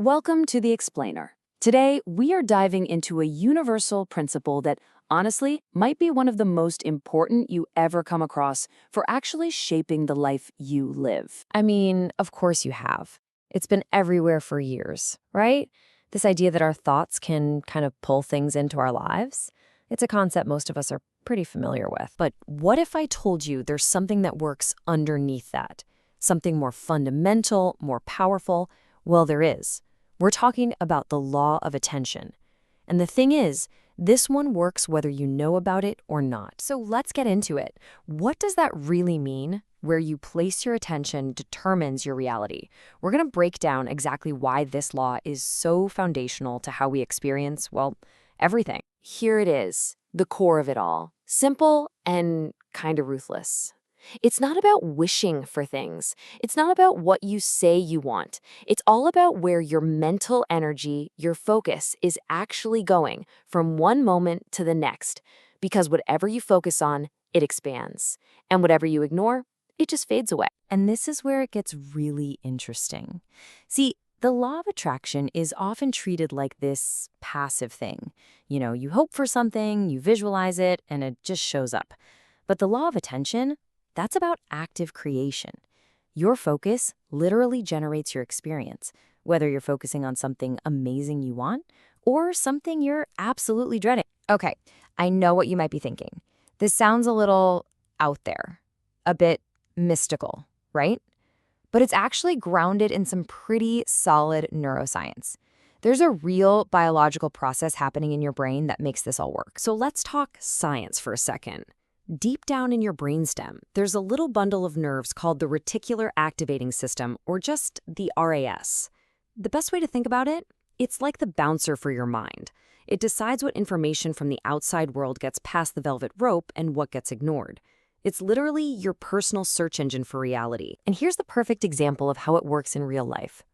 Welcome to The Explainer. Today, we are diving into a universal principle that, honestly, might be one of the most important you ever come across for actually shaping the life you live. I mean, of course you have. It's been everywhere for years, right? This idea that our thoughts can kind of pull things into our lives. It's a concept most of us are pretty familiar with. But what if I told you there's something that works underneath that? Something more fundamental, more powerful? Well, there is. We're talking about the law of attention. And the thing is, this one works whether you know about it or not. So let's get into it. What does that really mean? Where you place your attention determines your reality. We're going to break down exactly why this law is so foundational to how we experience, well, everything. Here it is, the core of it all. Simple and kind of ruthless. It's not about wishing for things. It's not about what you say you want. It's all about where your mental energy, your focus, is actually going from one moment to the next. Because whatever you focus on, it expands. And whatever you ignore, it just fades away. And this is where it gets really interesting. See, the law of attraction is often treated like this passive thing. You hope for something, you visualize it, and it just shows up. But the law of attention, that's about active creation. Your focus literally generates your experience, whether you're focusing on something amazing you want or something you're absolutely dreading. Okay, I know what you might be thinking. This sounds a little out there, a bit mystical, right? But it's actually grounded in some pretty solid neuroscience. There's a real biological process happening in your brain that makes this all work. So let's talk science for a second. Deep down in your brainstem, there's a little bundle of nerves called the reticular activating system, or just the RAS. The best way to think about it? It's like the bouncer for your mind. It decides what information from the outside world gets past the velvet rope and what gets ignored. It's literally your personal search engine for reality. And here's the perfect example of how it works in real life.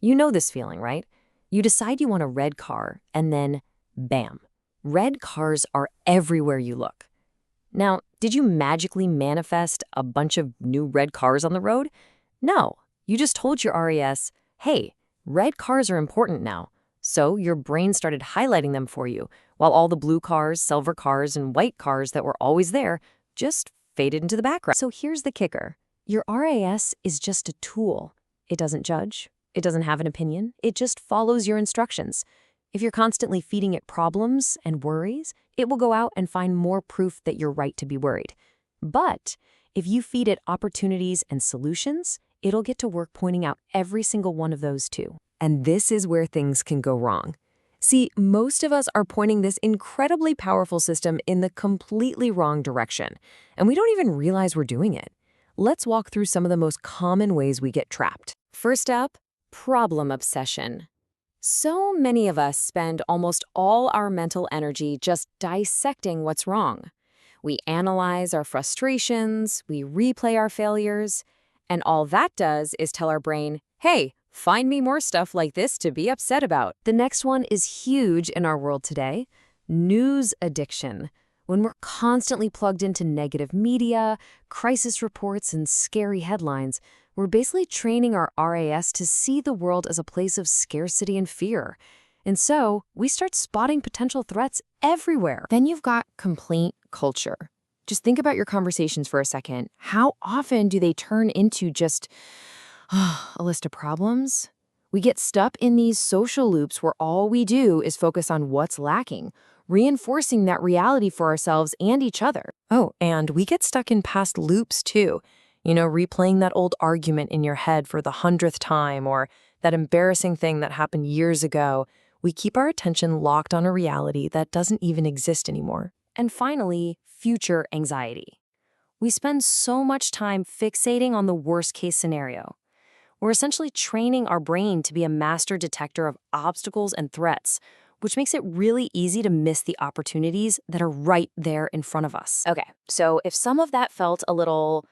You know this feeling, right? You decide you want a red car, and then, bam, red cars are everywhere you look. Now, did you magically manifest a bunch of new red cars on the road? No, you just told your RAS, hey, red cars are important now. So your brain started highlighting them for you, while all the blue cars, silver cars, and white cars that were always there just faded into the background. So here's the kicker. Your RAS is just a tool. It doesn't judge. It doesn't have an opinion. It just follows your instructions. If you're constantly feeding it problems and worries, it will go out and find more proof that you're right to be worried. But if you feed it opportunities and solutions, it'll get to work pointing out every single one of those too. And this is where things can go wrong. See, most of us are pointing this incredibly powerful system in the completely wrong direction, and we don't even realize we're doing it. Let's walk through some of the most common ways we get trapped. First up, problem obsession. So many of us spend almost all our mental energy just dissecting what's wrong. We analyze our frustrations, we replay our failures, and all that does is tell our brain, hey, find me more stuff like this to be upset about. The next one is huge in our world today, news addiction. When we're constantly plugged into negative media, crisis reports, and scary headlines, we're basically training our RAS to see the world as a place of scarcity and fear. And so, we start spotting potential threats everywhere. Then you've got complaint culture. Just think about your conversations for a second. How often do they turn into just a list of problems? We get stuck in these social loops where all we do is focus on what's lacking, reinforcing that reality for ourselves and each other. Oh, and we get stuck in past loops too. Replaying that old argument in your head for the 100th time, or that embarrassing thing that happened years ago. We keep our attention locked on a reality that doesn't even exist anymore. And finally, future anxiety. We spend so much time fixating on the worst-case scenario. We're essentially training our brain to be a master detector of obstacles and threats, which makes it really easy to miss the opportunities that are right there in front of us. Okay, so if some of that felt a little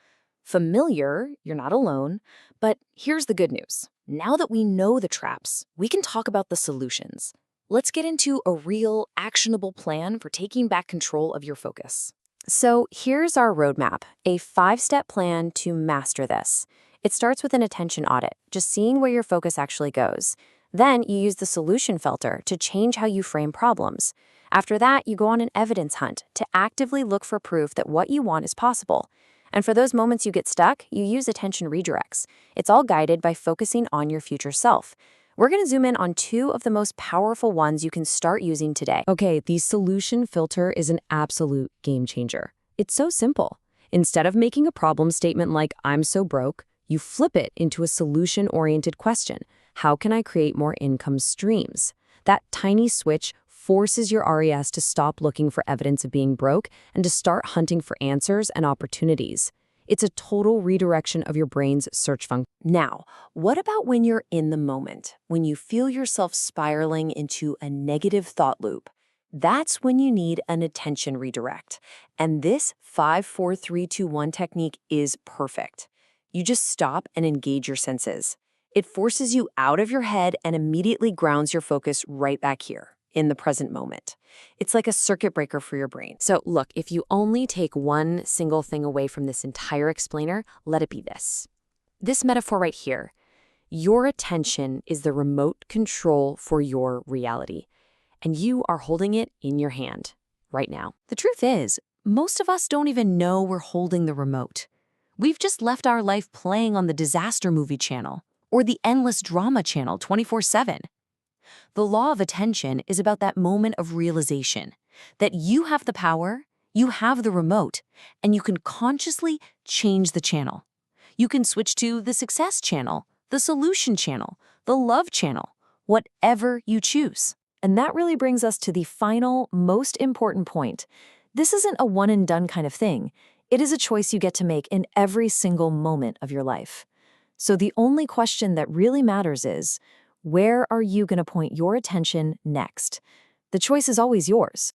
familiar, you're not alone. But here's the good news. Now that we know the traps, we can talk about the solutions. Let's get into a real, actionable plan for taking back control of your focus. So here's our roadmap, a 5-step plan to master this. It starts with an attention audit, just seeing where your focus actually goes. Then you use the solution filter to change how you frame problems. After that, you go on an evidence hunt to actively look for proof that what you want is possible. And for those moments you get stuck, you use attention redirects. It's all guided by focusing on your future self. We're going to zoom in on two of the most powerful ones you can start using today. Okay, the solution filter is an absolute game changer. It's so simple. Instead of making a problem statement like, I'm so broke, you flip it into a solution-oriented question. How can I create more income streams? That tiny switch forces your RES to stop looking for evidence of being broke and to start hunting for answers and opportunities. It's a total redirection of your brain's search function. Now, what about when you're in the moment, when you feel yourself spiraling into a negative thought loop? That's when you need an attention redirect. And this 5-4-3-2-1 technique is perfect. You just stop and engage your senses. It forces you out of your head and immediately grounds your focus right back here, in the present moment. It's like a circuit breaker for your brain. So look, if you only take one single thing away from this entire explainer, let it be this. This metaphor right here. Your attention is the remote control for your reality, and you are holding it in your hand right now. The truth is, most of us don't even know we're holding the remote. We've just left our life playing on the disaster movie channel or the endless drama channel 24/7. The law of attention is about that moment of realization that you have the power, you have the remote, and you can consciously change the channel. You can switch to the success channel, the solution channel, the love channel, whatever you choose. And that really brings us to the final, most important point. This isn't a one-and-done kind of thing. It is a choice you get to make in every single moment of your life. So the only question that really matters is, where are you going to point your attention next? The choice is always yours.